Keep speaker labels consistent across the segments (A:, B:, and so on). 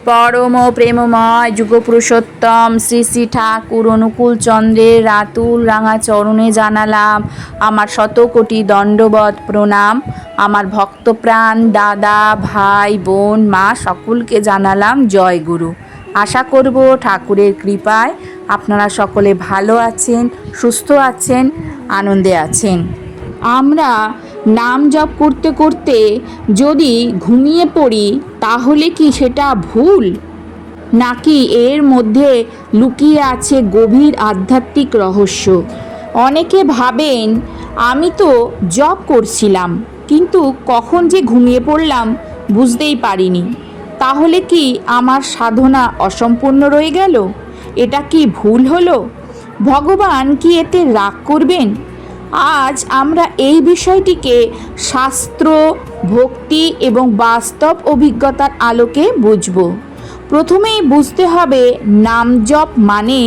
A: পরম প্রেমময় যুগপুরুষোত্তম শ্রী শ্রী ঠাকুর অনুকূল চন্দ্রের রাতুল রাঙা চরণে জানালাম আমার শতকোটি দণ্ডবৎ প্রণাম। আমার ভক্তপ্রাণ দাদা ভাই বোন মা সকলকে জানালাম জয় গুরু। আশা করব ঠাকুরের কৃপায় আপনারা সকলে ভালো আছেন, সুস্থ আছেন, আনন্দে আছেন। আমরা নাম জপ করতে করতে যদি ঘুমিয়ে পড়ি তাহলে কি সেটা ভুল, নাকি এর মধ্যে লুকিয়ে আছে গভীর আধ্যাত্মিক রহস্য? অনেকে ভাবেন আমি তো জপ করছিলাম কিন্তু কখন যে ঘুমিয়ে পড়লাম বুঝতেই পারিনি। তাহলে কি আমার সাধনা অসম্পূর্ণ রয়ে গেল? এটা কি ভুল হলো? ভগবান কি এতে রাগ করবেন? আজ আমরা এই বিষয়টিকে শাস্ত্র, ভক্তি এবং বাস্তব অভিজ্ঞতার আলোকে বুঝব। প্রথমেই বুঝতে হবে নাম জপ মানে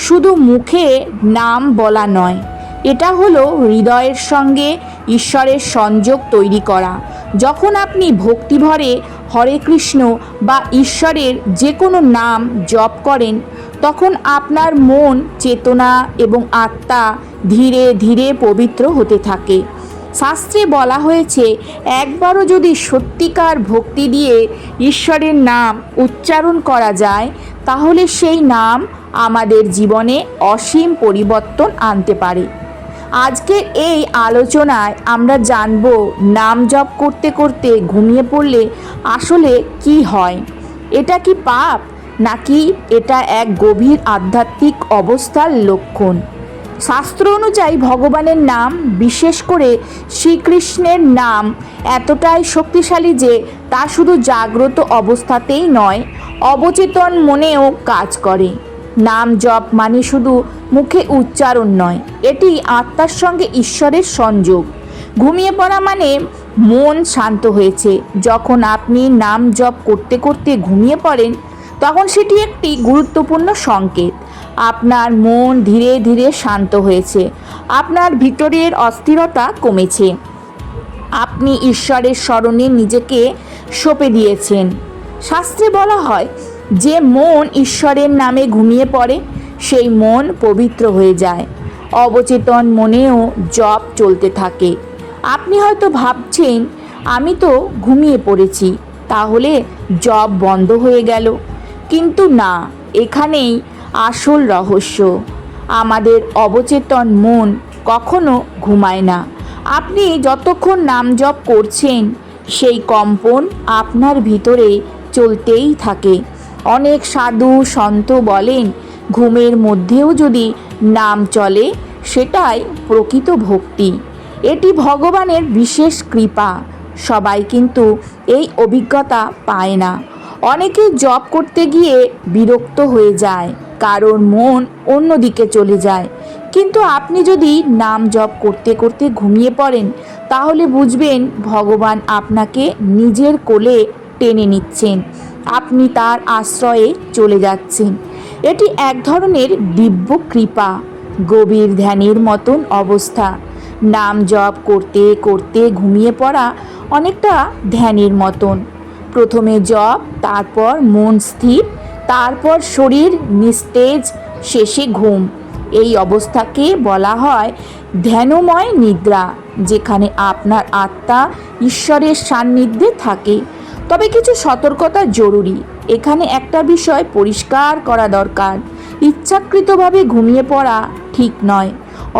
A: শুধু মুখে নাম বলা নয়, এটা হলো হৃদয়ের সঙ্গে ঈশ্বরের সংযোগ তৈরি করা। যখন আপনি ভক্তিভরে হরে কৃষ্ণ বা ঈশ্বরের যে কোনো নাম জপ করেন তখন আপনার মন, চেতনা এবং আত্মা ধীরে ধীরে পবিত্র হতে থাকে। শাস্ত্রে বলা হয়েছে একবারও যদি সত্যিকার ভক্তি দিয়ে ঈশ্বরের নাম উচ্চারণ করা যায় তাহলে সেই নাম আমাদের জীবনে অসীম পরিবর্তন আনতে পারে। আজকের এই আলোচনায় আমরা জানব নাম জপ করতে করতে ঘুমিয়ে পড়লে আসলে কি হয়। এটা কি পাপ, নাকি এটা এক গভীর আধ্যাত্মিক অবস্থার লক্ষণ? শাস্ত্র অনুযায়ী ভগবানের নাম, বিশেষ করে শ্রীকৃষ্ণের নাম এতটাই শক্তিশালী যে তা শুধু জাগ্রত অবস্থাতেই নয়, অবচেতন মনেও কাজ করে। নাম জপ মানে শুধু মুখে উচ্চারণ নয়, এটি আত্মার সঙ্গে ঈশ্বরের সংযোগ। ঘুমিয়ে পড়া মানে মন শান্ত হয়েছে। যখন আপনি নাম জপ করতে করতে ঘুমিয়ে পড়েন তখন সেটি একটি গুরুত্বপূর্ণ সংকেত। আপনার মন ধীরে ধীরে শান্ত হয়েছে, আপনার ভিতরের অস্থিরতা কমেছে, আপনি ঈশ্বরের স্মরণে নিজেকে সঁপে দিয়েছেন। শাস্ত্রে বলা হয় যে মন ঈশ্বরের নামে ঘুমিয়ে পড়ে সেই মন পবিত্র হয়ে যায়। অবচেতন মনেও জপ চলতে থাকে। আপনি হয়তো ভাবছেন আমি তো ঘুমিয়ে পড়েছি, তাহলে জপ বন্ধ হয়ে গেল। কিন্তু না, এখানেই আসল রহস্য। আমাদের অবচেতন মন কখনো ঘুমায় না। আপনি যতক্ষণ নাম জপ করছেন সেই কম্পন আপনার ভিতরে চলতেই থাকে। অনেক সাধু সন্ত বলেন ঘুমের মধ্যেও যদি নাম চলে সেটাই প্রকৃত ভক্তি। এটি ভগবানের বিশেষ কৃপা। সবাই কিন্তু এই অভিজ্ঞতা পায় না। অনেকে জপ করতে গিয়ে বিরক্ত হয়ে যায়, কারণ মন অন্যদিকে চলে যায়। কিন্তু আপনি যদি নাম জপ করতে করতে ঘুমিয়ে পড়েন তাহলে বুঝবেন ভগবান আপনাকে নিজের কোলে টেনে নিচ্ছেন, আপনি তার আশ্রয়ে চলে যাচ্ছেন। এটি এক ধরনের দিব্য কৃপা, গভীর ধ্যানের মতন অবস্থা। নাম জপ করতে করতে ঘুমিয়ে পড়া অনেকটা ধ্যানের মতন। প্রথমে জপ, তারপর মন স্থির, তারপর শরীর নিস্তেজ, শেষে ঘুম। এই অবস্থাকে বলা হয় ধ্যানময় নিদ্রা, যেখানে আপনার আত্মা ঈশ্বরের সান্নিধ্যে থাকে। তবে কিছু সতর্কতা জরুরি। এখানে একটা বিষয় পরিষ্কার করা দরকার, ইচ্ছাকৃতভাবে ঘুমিয়ে পড়া ঠিক নয়।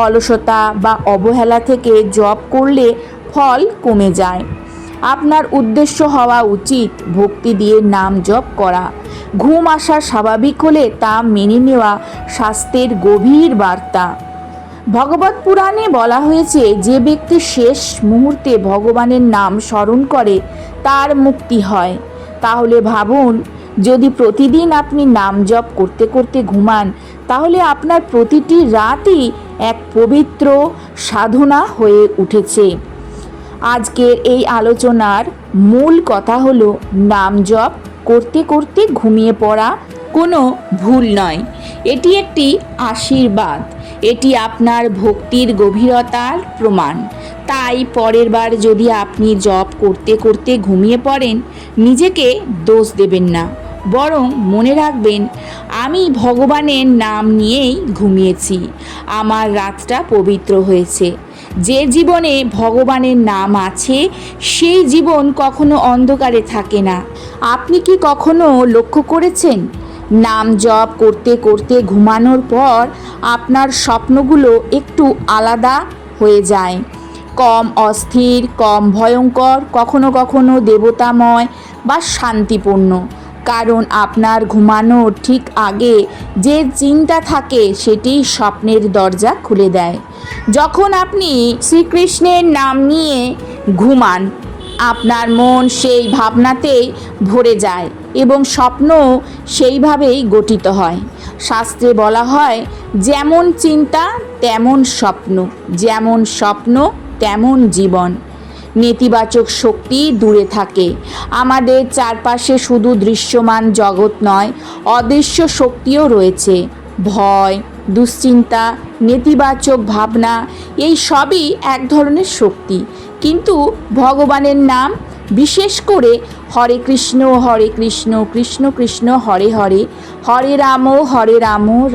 A: অলসতা বা অবহেলা থেকে জপ করলে ফল কমে যায়। আপনার উদ্দেশ্য হওয়া উচিত ভক্তি দিয়ে নাম জপ করা। ঘুম আসা স্বাভাবিক হলে তা মেনে নেওয়া শাস্ত্রের গভীর বার্তা। ভগবত পুরাণে বলা হয়েছে যে ব্যক্তি শেষ মুহূর্তে ভগবানের নাম স্মরণ করে তার মুক্তি হয়। তাহলে ভাবুন, যদি প্রতিদিন আপনি নাম জপ করতে করতে ঘুমান তাহলে আপনার প্রতিটি রাতই এক পবিত্র সাধনা হয়ে উঠেছে। আজকের এই আলোচনার মূল কথা হলো নাম জপ করতে করতে ঘুমিয়ে পড়া কোনো ভুল নয়, এটি একটি আশীর্বাদ। এটি আপনার ভক্তির গভীরতার প্রমাণ। তাই পরের বার যদি আপনি জপ করতে করতে ঘুমিয়ে পড়েন নিজেকে দোষ দেবেন না। বরং মনে রাখবেন, আমি ভগবানের নাম নিয়েই ঘুমিয়েছি, আমার রাতটা পবিত্র হয়েছে। যে জীবনে ভগবানের নাম আছে সেই জীবন কখনো অন্ধকারে থাকে না। আপনি কি কখনো লক্ষ্য করেছেন, নাম জপ করতে করতে ঘুমানোর পর আপনার স্বপ্নগুলো একটু আলাদা হয়ে যায়, কম অস্থির, কম ভয়ঙ্কর, কখনো কখনো দেবতাময় বা শান্তিপূর্ণ? কারণ আপনার ঘুমানোর ঠিক আগে যে চিন্তা থাকে সেটি স্বপ্নের দরজা খুলে দেয়। যখন আপনি শ্রীকৃষ্ণের নাম নিয়ে ঘুমান, আপনার মন সেই ভাবনাতেই ভরে যায় এবং স্বপ্ন সেইভাবেই গঠিত হয়। শাস্ত্রে বলা হয়, যেমন চিন্তা তেমন স্বপ্ন, যেমন স্বপ্ন তেমন জীবন। নেতিবাচক শক্তি দূরে থাকে। আমাদের চারপাশে শুধু দৃশ্যমান জগৎ নয়, অদৃশ্য শক্তিও রয়েছে। ভয়, দুশ্চিন্তা, নেতিবাচক ভাবনা, এই সবই এক ধরনের শক্তি। কিন্তু ভগবানের নাম, বিশেষ করে হরে কৃষ্ণ কৃষ্ণ কৃষ্ণ হরে হরে, হরে রাম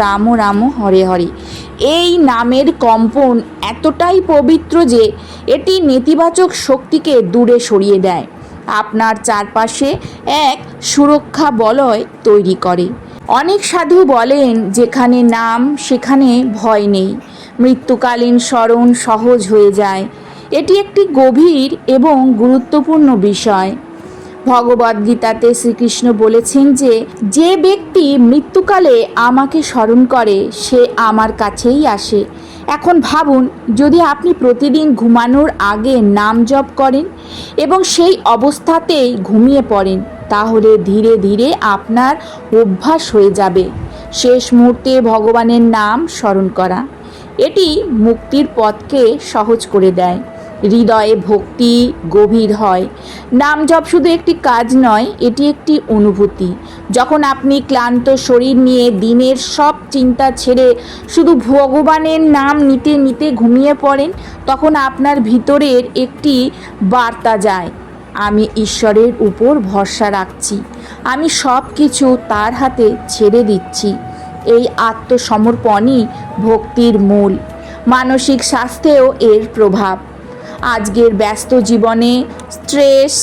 A: রাম রাম হরে হরে, এই নামের কম্পন এতটাই পবিত্র যে এটি নেতিবাচক শক্তিকে দূরে সরিয়ে দেয়, আপনার চারপাশে এক সুরক্ষা বলয় তৈরি করে। অনেক সাধু বলেন, যেখানে নাম সেখানে ভয় নেই, মৃত্যুকালীন স্মরণ সহজ হয়ে যায়। এটি একটি গভীর এবং গুরুত্বপূর্ণ বিষয়। ভগবদ্গীতাতে শ্রীকৃষ্ণ বলেছেন যে, যে ব্যক্তি মৃত্যুকালে আমাকে স্মরণ করে সে আমার কাছেই আসে। এখন ভাবুন, যদি আপনি প্রতিদিন ঘুমানোর আগে নাম জপ করেন এবং সেই অবস্থাতেই ঘুমিয়ে পড়েন, তাহলে ধীরে ধীরে আপনার অভ্যাস হয়ে যাবে শেষ মুহূর্তে ভগবানের নাম স্মরণ করা। এটি মুক্তির পথকে সহজ করে দেয়। হৃদয়ে ভক্তি গভীর হয়। নাম জপ শুধু একটি কাজ নয়, এটি একটি অনুভূতি। যখন আপনি ক্লান্ত শরীর নিয়ে দিনের সব চিন্তা ছেড়ে শুধু ভগবানের নাম নিতে নিতে ঘুমিয়ে পড়েন, তখন আপনার ভিতরের একটি বার্তা যায়, আমি ঈশ্বরের উপর ভরসা রাখছি, আমি সব কিছু তার হাতে ছেড়ে দিচ্ছি। এই আত্মসমর্পণই ভক্তির মূল। মানসিক স্বাস্থ্যেও এর প্রভাব। আজকের ব্যস্ত জীবনে স্ট্রেস,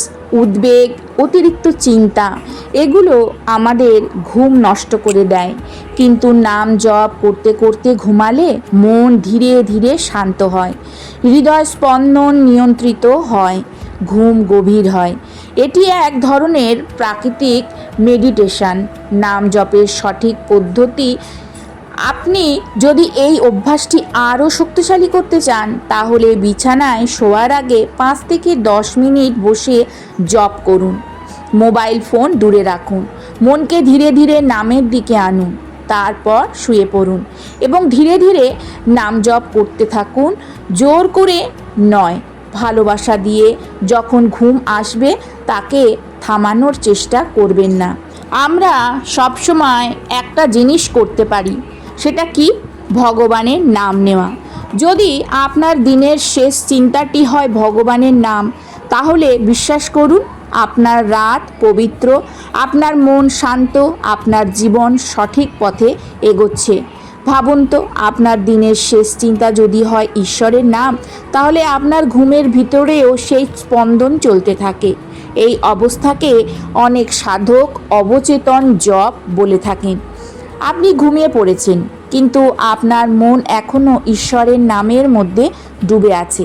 A: উদ্বেগ, অতিরিক্ত চিন্তা, এগুলো আমাদের ঘুম নষ্ট করে দেয়। কিন্তু নাম জপ করতে করতে ঘুমালে মন ধীরে ধীরে শান্ত হয়, হৃদয় স্পন্দন নিয়ন্ত্রিত হয়, ঘুম গভীর হয়। এটি এক ধরনের প্রাকৃতিক মেডিটেশন। নাম জপের সঠিক পদ্ধতি। আপনি যদি এই অভ্যাসটি আরও শক্তিশালী করতে চান, তাহলে বিছানায় শোয়ার আগে 5 থেকে 10 মিনিট বসে জপ করুন। মোবাইল ফোন দূরে রাখুন, মনকে ধীরে ধীরে নামের দিকে আনুন, তারপর শুয়ে পড়ুন এবং ধীরে ধীরে নাম জপ করতে থাকুন। জোর করে নয়, ভালোবাসা দিয়ে। যখন ঘুম আসবে তাকে থামানোর চেষ্টা করবেন না। আমরা সবসময় একটা জিনিস করতে পারি, সেটা কি? ভগবানের নাম নেওয়া। যদি আপনার দিনের শেষ চিন্তাটি হয় ভগবানের নাম, তাহলে বিশ্বাস করুন, আপনার রাত পবিত্র, আপনার মন শান্ত, আপনার জীবন সঠিক পথে এগোচ্ছে। ভাবুন তো, আপনার দিনের শেষ চিন্তা যদি হয় ঈশ্বরের নাম, তাহলে আপনার ঘুমের ভিতরেও সেই স্পন্দন চলতে থাকে। এই অবস্থাকে অনেক সাধক অবচেতন জপ বলে থাকেন। আপনি ঘুমিয়ে পড়েছেন, কিন্তু আপনার মন এখনও ঈশ্বরের নামের মধ্যে ডুবে আছে।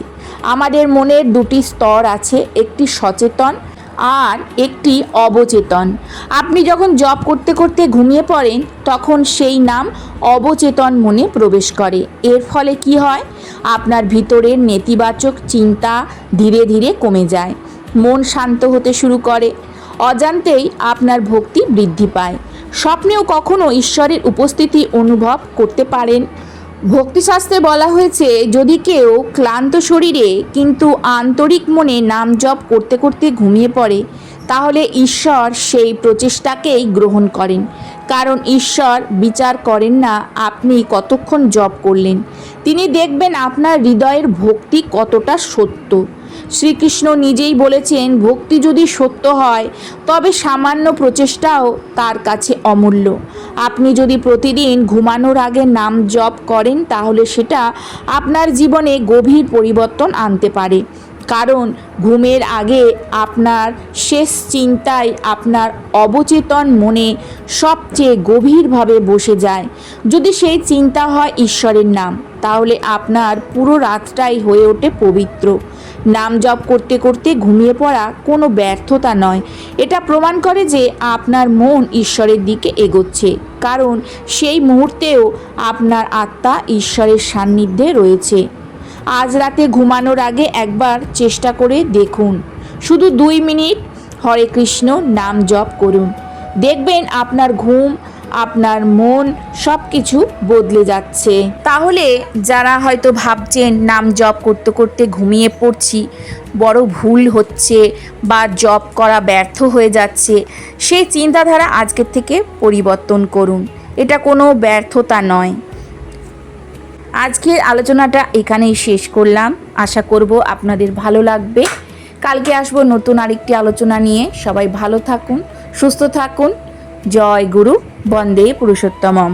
A: আমাদের মনের দুটি স্তর আছে, একটি সচেতন আর একটি অবচেতন। আপনি যখন জপ করতে করতে ঘুমিয়ে পড়েন, তখন সেই নাম অবচেতন মনে প্রবেশ করে। এর ফলে কি হয়? আপনার ভিতরের নেতিবাচক চিন্তা ধীরে ধীরে কমে যায়, মন শান্ত হতে শুরু করে, অজান্তেই আপনার ভক্তি বৃদ্ধি পায়। স্বপ্নেও কখনো ঈশ্বরের উপস্থিতি অনুভব করতে পারেন। ভক্তিশাস্ত্রে বলা হয়েছে, যদি কেউ ক্লান্ত শরীরে কিন্তু আন্তরিক মনে নাম জপ করতে করতে ঘুমিয়ে পড়ে, তাহলে ঈশ্বর সেই প্রচেষ্টাকেই গ্রহণ করেন। কারণ ঈশ্বর বিচার করেন না আপনি কতক্ষণ জপ করলেন, তিনি দেখবেন আপনার হৃদয়ের ভক্তি কতটা সত্য। শ্রীকৃষ্ণ নিজেই বলেছেন, ভক্তি যদি সত্য হয় তবে সামান্য প্রচেষ্টাও তার কাছে অমূল্য। আপনি যদি প্রতিদিন ঘুমানোর আগে নাম জপ করেন তাহলে সেটা আপনার জীবনে গভীর পরিবর্তন আনতে পারে। কারণ ঘুমের আগে আপনার শেষ চিন্তাই আপনার অবচেতন মনে সবচেয়ে গভীরভাবে বসে যায়। যদি সেই চিন্তা হয় ঈশ্বরের নাম, তাহলে আপনার পুরো রাতটাই হয়ে ওঠে পবিত্র। নাম জপ করতে করতে ঘুমিয়ে পড়া কোনো ব্যর্থতা নয়, এটা প্রমাণ করে যে আপনার মন ঈশ্বরের দিকে এগোচ্ছে, কারণ সেই মুহূর্তেও আপনার আত্মা ঈশ্বরের সান্নিধ্যে রয়েছে। আজ রাতে ঘুমানোর আগে একবার চেষ্টা করে দেখুন, শুধু 2 মিনিট হরে কৃষ্ণ নাম জপ করুন। দেখবেন আপনার ঘুম, আপনার মন সব কিছু বদলে যাচ্ছে। তাহলে যারা হয়তো ভাবছেন নাম জপ করতে করতে ঘুমিয়ে পড়ছি, বড় ভুল হচ্ছে বা জপ করা ব্যর্থ হয়ে যাচ্ছে, সেই চিন্তাধারা আজকের থেকে পরিবর্তন করুন। এটা কোনো ব্যর্থতা নয়। আজকের আলোচনাটা এখানেই শেষ করলাম। আশা করব আপনাদের ভালো লাগবে। কালকে আসবো নতুন আরেকটি আলোচনা নিয়ে। সবাই ভালো থাকুন, সুস্থ থাকুন। জয় গুরু, বন্দে পুরুষোত্তমম।